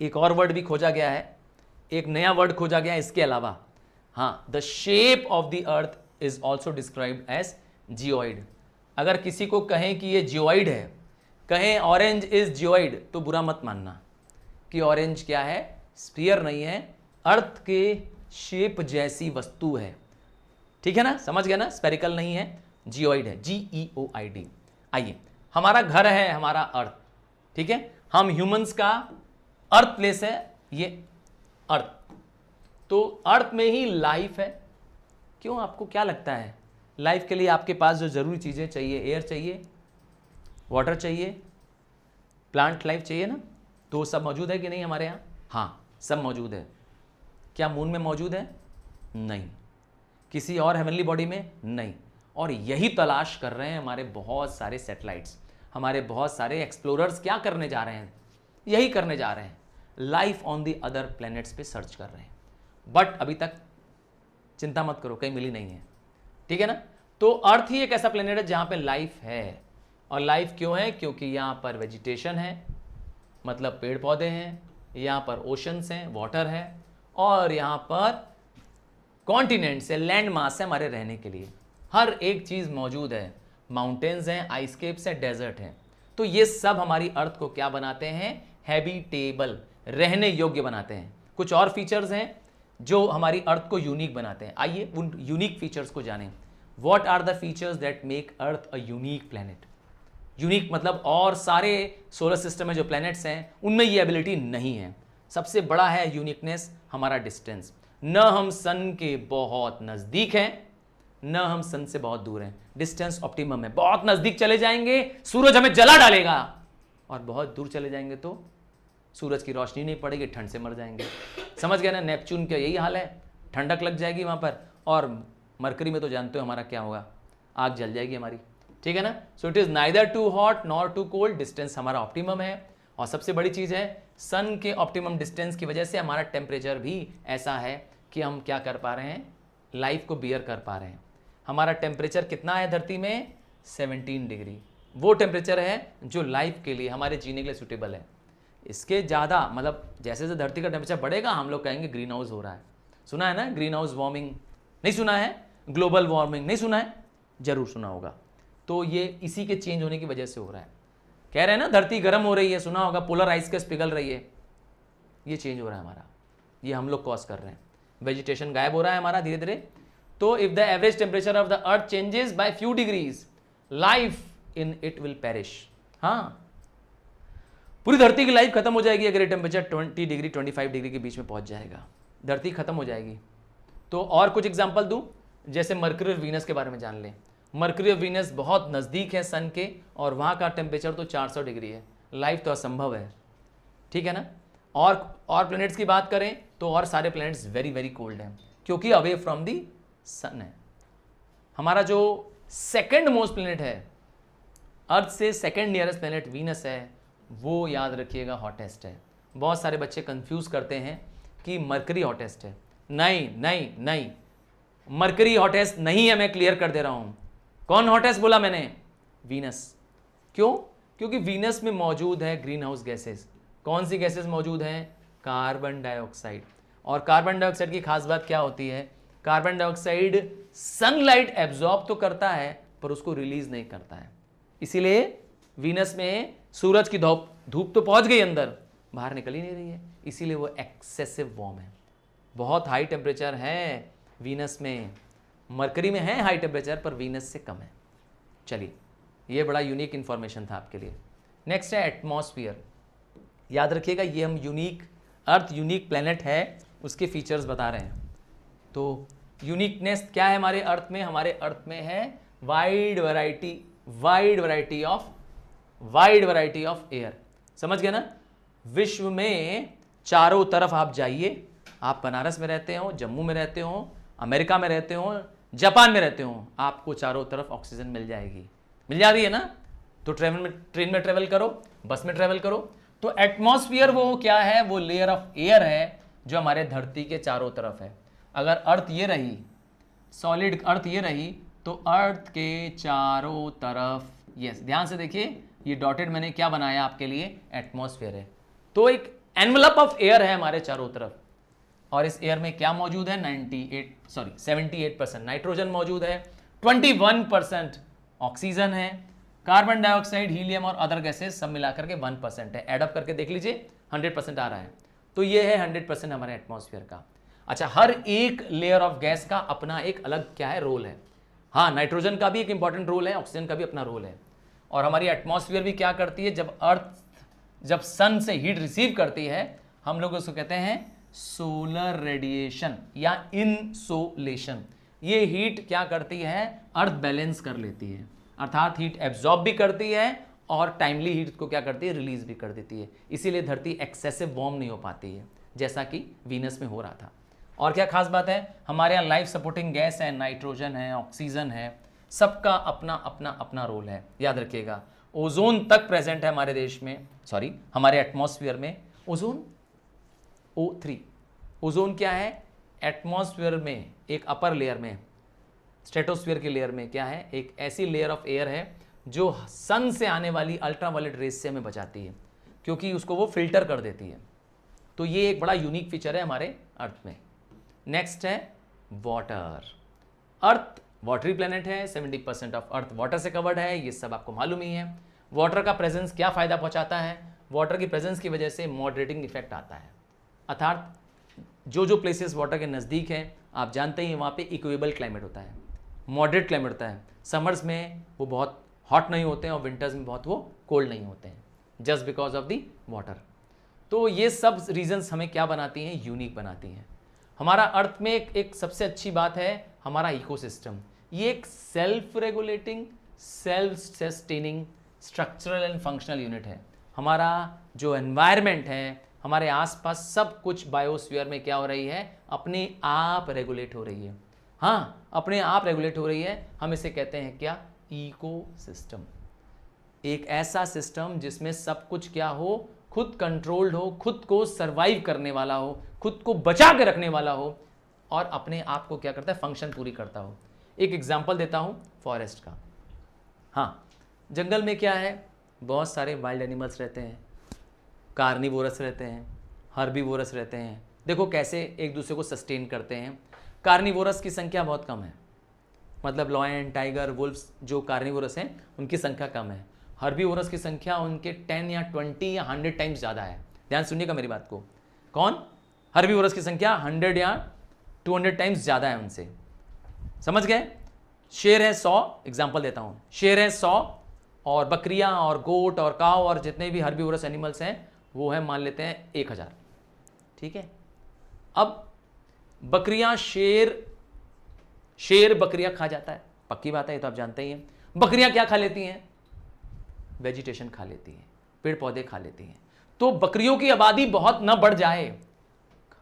एक और वर्ड भी खोजा गया है, एक नया वर्ड खोजा गया है इसके अलावा। हाँ, the shape of the earth is also described as geoid. अगर किसी को कहें कि ये जियोइड है, कहें ऑरेंज इज जियोइड, तो बुरा मत मानना कि ऑरेंज क्या है, स्फीयर नहीं है, अर्थ के शेप जैसी वस्तु है। ठीक है ना, समझ गया ना, स्फेरिकल नहीं है, जियोइड है, GEOID। आइए, हमारा घर है, हमारा अर्थ। ठीक है, हम ह्यूमंस का अर्थ प्लेस है ये अर्थ, तो अर्थ में ही लाइफ है। क्यों? आपको क्या लगता है लाइफ के लिए आपके पास जो जरूरी चीजें चाहिए, एयर चाहिए, वाटर चाहिए, प्लांट लाइफ चाहिए ना, तो सब मौजूद है कि नहीं हमारे यहाँ? हाँ, सब मौजूद है। क्या मून में मौजूद है? नहीं। किसी और हेवनली बॉडी में? नहीं। और यही तलाश कर रहे हैं हमारे बहुत सारे सैटेलाइट्स, हमारे बहुत सारे एक्सप्लोरर्स। क्या करने जा रहे हैं? यही करने जा रहे हैं, life on the other planets पे सर्च कर रहे हैं। बट अभी तक चिंता मत करो, कहीं मिली नहीं है। ठीक है ना, तो अर्थ ही एक ऐसा प्लैनेट है जहां पे लाइफ है। और लाइफ क्यों है? क्योंकि यहां पर वेजिटेशन है, मतलब पेड़ पौधे हैं, यहां पर ओशंस हैं, वाटर है, और यहां पर कॉन्टिनेंट्स है, लैंड मास है हमारे रहने के लिए। हर एक चीज मौजूद है, माउंटेन्स हैं, आइसकेप्स हैं, डेजर्ट हैं। तो ये सब हमारी अर्थ को क्या बनाते हैं? हैबिटेबल, रहने योग्य बनाते हैं। कुछ और फीचर्स हैं जो हमारी अर्थ को यूनिक बनाते हैं। आइए उन यूनिक फीचर्स को जानें। What are the features that make earth a unique planet? Unique मतलब और सारे सोलर सिस्टम में जो प्लैनेट्स हैं उनमें ये एबिलिटी नहीं है। सबसे बड़ा है यूनिकनेस हमारा डिस्टेंस। न हम सन के बहुत नजदीक हैं, न हम सन से बहुत दूर हैं। डिस्टेंस ऑप्टिमम है। बहुत नजदीक चले जाएंगे सूरज हमें जला डालेगा, और बहुत दूर चले जाएंगे तो सूरज की रोशनी नहीं पड़ेगी, ठंड से मर जाएंगे। समझ गए ना, नेपच्यून का यही हाल है, ठंडक लग जाएगी वहां पर। और मरकरी में तो जानते हो हमारा क्या होगा, आग जल जाएगी हमारी। ठीक है ना, so it is neither too hot nor too cold, distance हमारा ऑप्टिमम है। और सबसे बड़ी चीज है, सन के ऑप्टिमम डिस्टेंस की वजह से हमारा टेम्परेचर भी ऐसा है कि हम क्या कर पा रहे हैं, लाइफ को बियर कर पा रहे हैं। हमारा टेम्परेचर कितना है धरती में, 17 डिग्री। वो टेम्परेचर है जो लाइफ के लिए, हमारे जीने के लिए सूटेबल है। इसके ज़्यादा मतलब जैसे जैसे धरती का टेम्परेचर बढ़ेगा हम लोग कहेंगे ग्रीन हाउस हो रहा है। सुना है ना ग्रीन हाउस वार्मिंग? नहीं सुना है? ग्लोबल वार्मिंग नहीं सुना है? जरूर सुना होगा। तो ये इसी के चेंज होने की वजह से हो रहा है। कह रहे हैं ना धरती गर्म हो रही है, सुना होगा, पोलर आइस कैप पिघल रही है। ये चेंज हो रहा है हमारा, ये हम लोग कॉज कर रहे हैं। वेजिटेशन गायब हो रहा है हमारा धीरे धीरे। तो if the average temperature of the earth changes by few degrees, life in it will perish. हाँ, पूरी धरती की लाइफ खत्म हो जाएगी अगर ये टेम्परेचर 20 डिग्री 25 डिग्री के बीच में पहुंच जाएगा, धरती खत्म हो जाएगी। तो और कुछ एग्जांपल दूं, जैसे मरकरी और वीनस के बारे में जान लें। मरकरी और वीनस बहुत नज़दीक है सन के, और वहाँ का टेम्परेचर तो 400 डिग्री है, लाइफ तो असंभव है, ठीक है ना। और प्लैनेट्स की बात करें तो और सारे प्लैनेट्स वेरी वेरी कोल्ड हैं, क्योंकि अवे फ्रॉम दी सन है। हमारा जो सेकंड मोस्ट प्लैनेट है, अर्थ से सेकंड नियरेस्ट प्लैनेट वीनस है, वो याद रखिएगा हॉटेस्ट है। बहुत सारे बच्चे कंफ्यूज करते हैं कि मरकरी हॉटेस्ट है। नहीं नहीं नहीं, मरकरी हॉटेस्ट नहीं है, मैं क्लियर कर दे रहा हूं। कौन हॉटेस्ट बोला मैंने? वीनस। क्यों? क्योंकि वीनस में मौजूद है ग्रीन हाउस गैसेस। कौन सी गैसेस मौजूद हैं? Carbon dioxide. और कार्बन डाइऑक्साइड की खास बात क्या होती है? कार्बन डाइऑक्साइड सनलाइट एब्जॉर्ब तो करता है पर उसको रिलीज नहीं करता है। इसीलिए वीनस में सूरज की धूप तो पहुंच गई अंदर, बाहर निकल ही नहीं रही है, इसीलिए वो एक्सेसिव वार्म है। बहुत हाई टेम्परेचर है वीनस में। मरकरी में है हाई टेम्परेचर पर वीनस से कम है। चलिए, ये बड़ा यूनिक इंफॉर्मेशन था आपके लिए। नेक्स्ट है एटमॉस्फेयर। याद रखिएगा, ये हम यूनिक अर्थ यूनिक प्लैनेट है, उसके फीचर्स बता रहे हैं। तो यूनिकनेस क्या है हमारे अर्थ में? हमारे अर्थ में है वाइड वैरायटी ऑफ एयर। समझ गए ना? विश्व में चारों तरफ आप जाइए, आप बनारस में रहते हो, जम्मू में रहते हो, अमेरिका में रहते हो, जापान में रहते हो, आपको चारों तरफ ऑक्सीजन मिल जाएगी, मिल जा रही है ना। तो ट्रेन में ट्रेवल करो, बस में ट्रेवल करो। तो एटमॉस्फेयर वो क्या है? वो लेयर ऑफ एयर है जो हमारे धरती के चारों तरफ है। अगर अर्थ ये रही, सॉलिड अर्थ ये रही, तो अर्थ के चारों तरफ, यस ध्यान से देखिए, ये डॉटेड मैंने क्या बनाया आपके लिए? एटमॉस्फेयर है। तो एक एनवलप ऑफ एयर है हमारे चारों तरफ, और इस एयर में क्या मौजूद है? 78% नाइट्रोजन मौजूद है, 21% ऑक्सीजन है, कार्बन डाइऑक्साइड, हीलियम और अदर गैसेस सब मिलाकर के 1% है। एडअप करके देख लीजिए, 100% आ रहा है। तो ये है 100% हमारे एटमॉस्फेयर का। अच्छा, हर एक लेयर ऑफ गैस का अपना एक अलग क्या है? रोल है। हाँ, नाइट्रोजन का भी एक इंपॉर्टेंट रोल है, ऑक्सीजन का भी अपना रोल है। और हमारी एटमॉस्फेयर भी क्या करती है? जब सन से हीट रिसीव करती है, हम लोग उसको कहते हैं सोलर रेडिएशन या इनसोलेशन। ये हीट क्या करती है? अर्थ बैलेंस कर लेती है, अर्थात हीट एब्जॉर्ब भी करती है और टाइमली हीट को क्या करती है? रिलीज भी कर देती है। इसीलिए धरती एक्सेसिव वार्म नहीं हो पाती है, जैसा कि वीनस में हो रहा था। और क्या खास बात है? हमारे यहाँ लाइफ सपोर्टिंग गैस है, नाइट्रोजन है, ऑक्सीजन है, सबका अपना अपना अपना रोल है। याद रखिएगा, ओजोन तक प्रेजेंट है हमारे देश में, हमारे एटमॉस्फेयर में। Ozone O3। ओजोन क्या है? एटमॉस्फेयर में एक अपर लेयर में, स्ट्रेटोस्फेयर की लेयर में क्या है? एक ऐसी लेयर ऑफ एयर है जो सन से आने वाली अल्ट्रावायलेट रेज से हमें बचाती है, क्योंकि उसको वो फिल्टर कर देती है। तो ये एक बड़ा यूनिक फीचर है हमारे अर्थ में। नेक्स्ट है वाटर। अर्थ वाटरी प्लेनेट है, 70% ऑफ अर्थ वाटर से कवर्ड है, ये सब आपको मालूम ही है। वाटर का प्रेजेंस क्या फायदा पहुंचाता है? वाटर की प्रेजेंस की वजह से मॉडरेटिंग इफेक्ट आता है, अर्थात जो प्लेसेस वाटर के नज़दीक हैं, आप जानते ही वहाँ पे इक्वेबल क्लाइमेट होता है, मॉडरेट क्लाइमेट होता है। समर्स में वो बहुत हॉट नहीं होते हैं और विंटर्स में बहुत वो कोल्ड नहीं होते हैं, just because of the water. तो ये सब रीजंस हमें क्या बनाती हैं? यूनिक बनाती हैं। हमारा अर्थ में एक सबसे अच्छी बात है हमारा इकोसिस्टम। ये एक self regulating, self sustaining structural and functional unit है। हमारा जो एनवायरनमेंट है, हमारे आसपास सब कुछ बायोस्फीयर में क्या हो रही है? अपने आप रेगुलेट हो रही है। हाँ, अपने आप रेगुलेट हो रही है। हम इसे कहते हैं क्या? इकोसिस्टम। एक ऐसा सिस्टम जिसमें सब कुछ क्या हो? खुद कंट्रोल्ड हो, खुद को सरवाइव करने वाला हो, खुद को बचा के रखने वाला हो। और अपने आप को क्या करता है, फंक्शन पूरी करता हो। एक एग्जाम्पल देता हूँ फॉरेस्ट का। हाँ, जंगल में क्या है, बहुत सारे वाइल्ड एनिमल्स रहते हैं, कार्निवोरस रहते हैं, हर्बीवोरस रहते हैं। देखो कैसे एक दूसरे को सस्टेन करते हैं। कार्निवोरस की संख्या बहुत कम है, मतलब लॉयन, टाइगर, वुल्फ्स जो कार्निवोरस हैं उनकी संख्या कम है। हर्बीवोरस की संख्या उनके 10 या 20 या 100 टाइम्स ज़्यादा है। ध्यान सुनिएगा मेरी बात को। कौन? हर्बीवोरस की संख्या 100 या 200 टाइम्स ज़्यादा है उनसे। समझ गए? शेर है 100, एग्जाम्पल देता हूँ, शेर है 100 और बकरियाँ और गोट और काव और जितने भी हर्बीवोरस एनिमल्स हैं वो है मान लेते हैं 1000। ठीक है, अब बकरियाँ शेर बकरियाँ खा जाता है, पक्की बात है, ये तो आप जानते ही हैं। बकरियाँ क्या खा लेती हैं? वेजिटेशन खा लेती हैं, पेड़ पौधे खा लेती हैं। तो बकरियों की आबादी बहुत ना बढ़ जाए,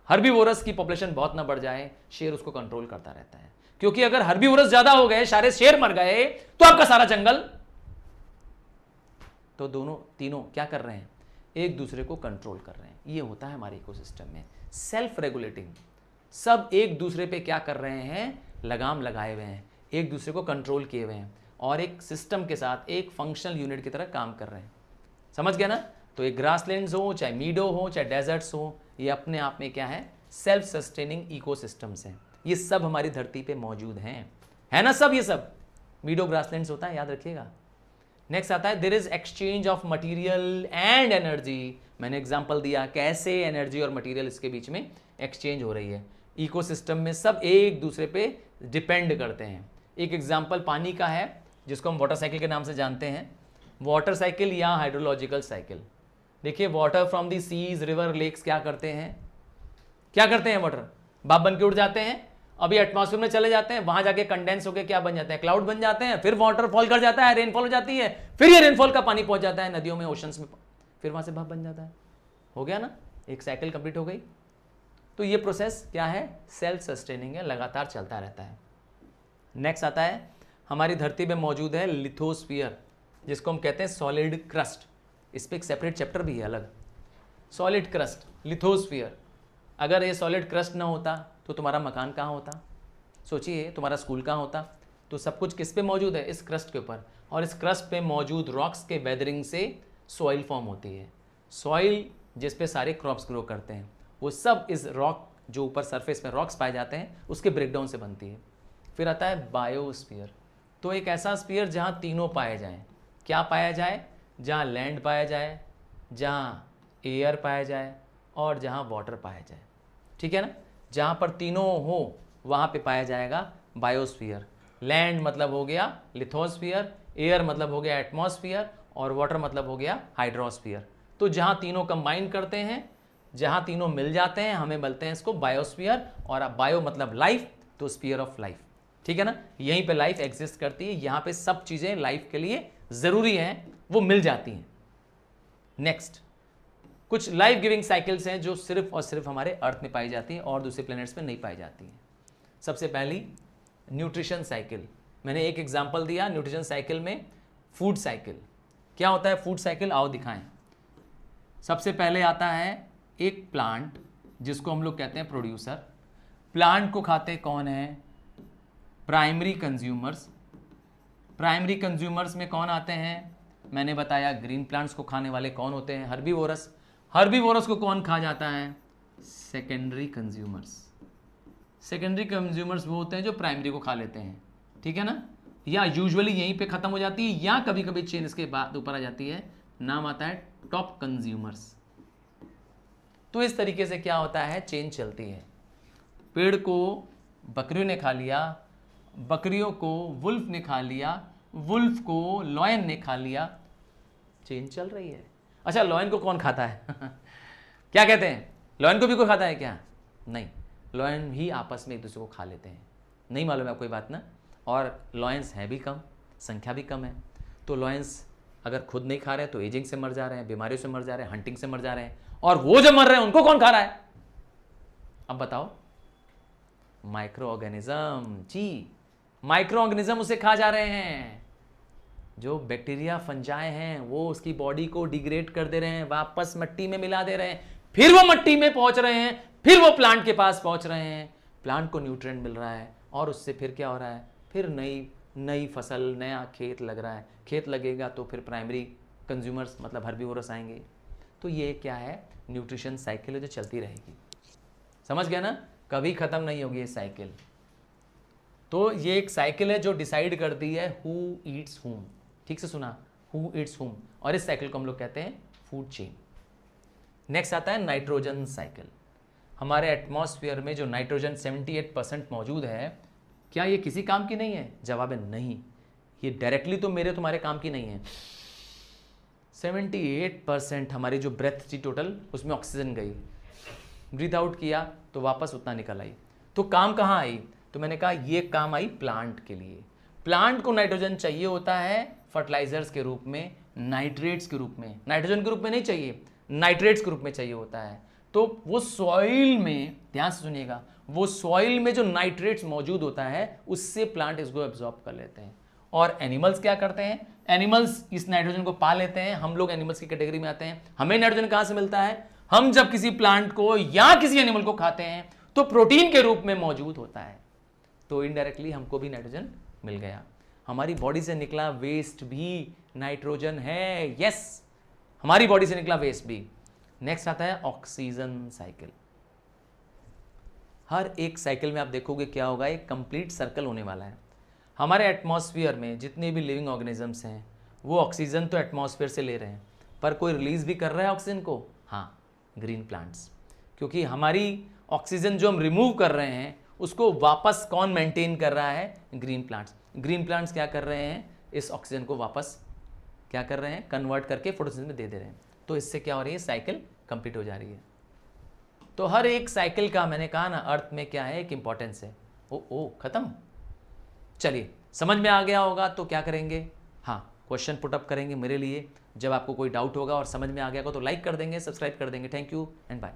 हर्बीवोरस की पॉपुलेशन बहुत ना बढ़ जाए, शेर उसको कंट्रोल करता रहता है। क्योंकि अगर हर्बीवोरस ज्यादा हो गए, सारे शेर मर गए, तो आपका सारा जंगल, तो दोनों तीनों क्या कर रहे हैं, एक दूसरे को कंट्रोल कर रहे हैं। ये होता है हमारे इकोसिस्टम में सेल्फ रेगुलेटिंग। सब एक दूसरे पे क्या कर रहे हैं, लगाम लगाए हुए हैं, एक दूसरे को कंट्रोल किए हुए हैं और एक सिस्टम के साथ एक फंक्शनल यूनिट की तरह काम कर रहे हैं। समझ गया ना? तो एक ग्रासलैंड्स हो, चाहे मीडो हो, चाहे डेजर्ट्स हो, ये अपने आप में क्या है, सेल्फ सस्टेनिंग इकोसिस्टम्स हैं। ये सब हमारी धरती पे मौजूद हैं, है ना? सब ये सब मीडो ग्रासलैंड्स होता है, याद रखिएगा। नेक्स्ट आता है there is exchange of material and energy. मैंने एग्जांपल दिया कैसे एनर्जी और मटेरियल इसके बीच में एक्सचेंज हो रही है। इकोसिस्टम में सब एक दूसरे पे डिपेंड करते हैं। एक एग्जांपल पानी का है जिसको हम वाटर साइकिल के नाम से जानते हैं, वाटर साइकिल या हाइड्रोलॉजिकल साइकिल। देखिए water from the seas, river, lakes क्या करते हैं, क्या करते हैं, वाटर भाप बन के उड़ जाते हैं, अभी एटमॉस्फेयर में चले जाते हैं, वहां जाके कंडेंस होकर क्या बन जाते हैं, क्लाउड बन जाते हैं, फिर वाटरफॉल कर जाता है, रेनफॉल हो जाती है, फिर ये रेनफॉल का पानी पहुंच जाता है नदियों में, ओशंस में, फिर वहां से भाप बन जाता है। हो गया ना, एक साइकिल कंप्लीट हो गई। तो ये प्रोसेस क्या है, सेल्फ सस्टेनिंग है, लगातार चलता रहता है। नेक्स्ट आता है हमारी धरती में मौजूद है लिथोस्फीयर, जिसको हम कहते हैं सॉलिड क्रस्ट। इस पर एक सेपरेट चैप्टर भी है अलग, सॉलिड क्रस्ट, लिथोस्फीयर। अगर ये सॉलिड क्रस्ट ना होता तो तुम्हारा मकान कहाँ होता, सोचिए, तुम्हारा स्कूल कहाँ होता। तो सब कुछ किस पे मौजूद है, इस क्रस्ट के ऊपर, और इस क्रस्ट पे मौजूद रॉक्स के वेदरिंग से सॉइल फॉर्म होती है। सॉइल जिस पे सारे क्रॉप्स ग्रो करते हैं, वो सब इस रॉक, जो ऊपर सरफेस में रॉक्स पाए जाते हैं, उसके ब्रेकडाउन से बनती है। फिर आता है बायोस्फीयर, तो एक ऐसा स्फीयर जहाँ तीनों पाए जाएं। क्या पाया जाए, जहाँ लैंड पाया जाए, जहाँ एयर पाया जाए और जहाँ वाटर पाया जाए। ठीक है ना, जहाँ पर तीनों हो वहाँ पे पाया जाएगा बायोस्फीयर। लैंड मतलब हो गया लिथोस्फीयर, एयर मतलब हो गया एटमॉस्फियर और वाटर मतलब हो गया हाइड्रोस्फीयर। तो जहाँ तीनों कंबाइन करते हैं, जहाँ तीनों मिल जाते हैं, हमें मिलते हैं इसको बायोस्फीयर। और बायो मतलब लाइफ, तो स्फीयर ऑफ लाइफ। ठीक है ना, यहीं पे लाइफ एग्जिस्ट करती है, यहाँ पे सब चीज़ें लाइफ के लिए ज़रूरी हैं, वो मिल जाती हैं। नेक्स्ट, कुछ लाइफ गिविंग साइकिल्स हैं जो सिर्फ और सिर्फ हमारे अर्थ में पाई जाती हैं और दूसरे प्लैनेट्स में नहीं पाई जाती हैं। सबसे पहली न्यूट्रिशन साइकिल, मैंने एक एग्जांपल दिया न्यूट्रिशन साइकिल में, फूड साइकिल। क्या होता है फूड साइकिल, आओ दिखाएं। सबसे पहले आता है एक प्लांट जिसको हम लोग कहते हैं प्रोड्यूसर। प्लांट को खाते कौन है, प्राइमरी कंज्यूमर्स। प्राइमरी कंज्यूमर्स में कौन आते हैं, मैंने बताया ग्रीन प्लांट्स को खाने वाले कौन होते हैं, हर्बीवोरस। हर्बीवोरस को कौन खा जाता है, सेकेंडरी कंज्यूमर्स। सेकेंडरी कंज्यूमर्स वो होते हैं जो प्राइमरी को खा लेते हैं। ठीक है ना, या यूजुअली यहीं पे खत्म हो जाती है, या कभी कभी चेन इसके बाद ऊपर आ जाती है, नाम आता है टॉप कंज्यूमर्स। तो इस तरीके से क्या होता है, चेन चलती है। पेड़ को बकरियों ने खा लिया, बकरियों को वुल्फ ने खा लिया, वुल्फ को लॉयन ने खा लिया, चेन चल रही है। अच्छा, लॉयन को कौन खाता है क्या कहते हैं, लॉयन को भी कोई खाता है क्या, नहीं, लॉयन ही आपस में एक दूसरे को खा लेते हैं। नहीं मालूम है कोई बात ना। और लॉयंस हैं भी कम, संख्या भी कम है। तो लॉयंस अगर खुद नहीं खा रहे तो एजिंग से मर जा रहे हैं, बीमारियों से मर जा रहे हैं, हंटिंग से मर जा रहे हैं। और वो जो मर रहे हैं उनको कौन खा रहा है, अब बताओ, माइक्रो ऑर्गेनिज्म। जी, माइक्रो ऑर्गेनिज्म उसे खा जा रहे हैं। जो बैक्टीरिया फंजाई हैं वो उसकी बॉडी को डिग्रेड कर दे रहे हैं, वापस मिट्टी में मिला दे रहे हैं, फिर वो मिट्टी में पहुंच रहे हैं, फिर वो प्लांट के पास पहुंच रहे हैं, प्लांट को न्यूट्रिएंट मिल रहा है और उससे फिर क्या हो रहा है, फिर नई फसल, नया खेत लग रहा है। खेत लगेगा तो फिर प्राइमरी कंज्यूमर्स मतलब हर्बीवोरस आएंगे। तो ये क्या है, न्यूट्रिशन साइकिल है जो चलती रहेगी। समझ गया ना, कभी ख़त्म नहीं होगी ये साइकिल। तो ये एक साइकिल है जो डिसाइड करती है हु ईट्स हुम। ठीक से सुना, हु ईट्स हुम, और इस साइकिल को हम लोग कहते हैं फूड चेन। नेक्स्ट आता है नाइट्रोजन साइकिल। हमारे एटमॉस्फेयर में जो नाइट्रोजन 78% मौजूद है, क्या ये किसी काम की नहीं है? जवाब है नहीं, ये डायरेक्टली तो मेरे तुम्हारे काम की नहीं है। 78% हमारी जो ब्रेथ थी टोटल, उसमें ऑक्सीजन गई, ब्रीथ आउट किया तो वापस उतना निकल आई। तो काम कहाँ आई? तो मैंने कहा ये काम आई प्लांट के लिए। प्लांट को नाइट्रोजन चाहिए होता है फर्टिलाइजर्स के रूप में, नाइट्रेट्स के रूप में। नाइट्रोजन के रूप में नहीं चाहिए, नाइट्रेट्स के रूप में चाहिए होता है। तो वो सॉइल में, ध्यान से सुनिएगा, वो सॉइल में जो नाइट्रेट्स मौजूद होता है उससे प्लांट इसको एब्जॉर्ब कर लेते हैं। और एनिमल्स क्या करते हैं? एनिमल्स इस नाइट्रोजन को पा लेते हैं। हम लोग एनिमल्स की कैटेगरी में आते हैं। हमें नाइट्रोजन कहां से मिलता है? हम जब किसी प्लांट को या किसी एनिमल को खाते हैं तो प्रोटीन के रूप में मौजूद होता है। तो इनडायरेक्टली हमको भी नाइट्रोजन मिल गया। हमारी बॉडी से निकला वेस्ट भी नाइट्रोजन है। यस, हमारी बॉडी से निकला वेस्ट भी। नेक्स्ट आता है ऑक्सीजन साइकिल। हर एक साइकिल में आप देखोगे क्या होगा, एक कंप्लीट सर्कल होने वाला है। हमारे एटमॉस्फेयर में जितने भी लिविंग ऑर्गेनिजम्स हैं वो ऑक्सीजन तो एटमॉस्फेयर से ले रहे हैं, पर कोई रिलीज भी कर रहा है ऑक्सीजन को? हाँ, ग्रीन प्लांट्स। क्योंकि हमारी ऑक्सीजन जो हम रिमूव कर रहे हैं उसको वापस कौन मेंटेन कर रहा है? Green plants. ग्रीन प्लांट्स क्या कर रहे हैं? इस ऑक्सीजन को वापस क्या कर रहे हैं? कन्वर्ट करके फोटोसिंथेसिस में दे रहे हैं। तो इससे क्या हो रही है? साइकिल कंप्लीट हो जा रही है। तो हर एक साइकिल का, मैंने कहा ना, अर्थ में क्या है, एक इंपॉर्टेंस है। ओ खत्म। चलिए, समझ में आ गया होगा तो क्या करेंगे? हाँ, क्वेश्चन पुट अप करेंगे मेरे लिए। जब आपको कोई डाउट होगा और समझ में आ गया होगा तो लाइक कर देंगे, सब्सक्राइब कर देंगे। Thank you and bye.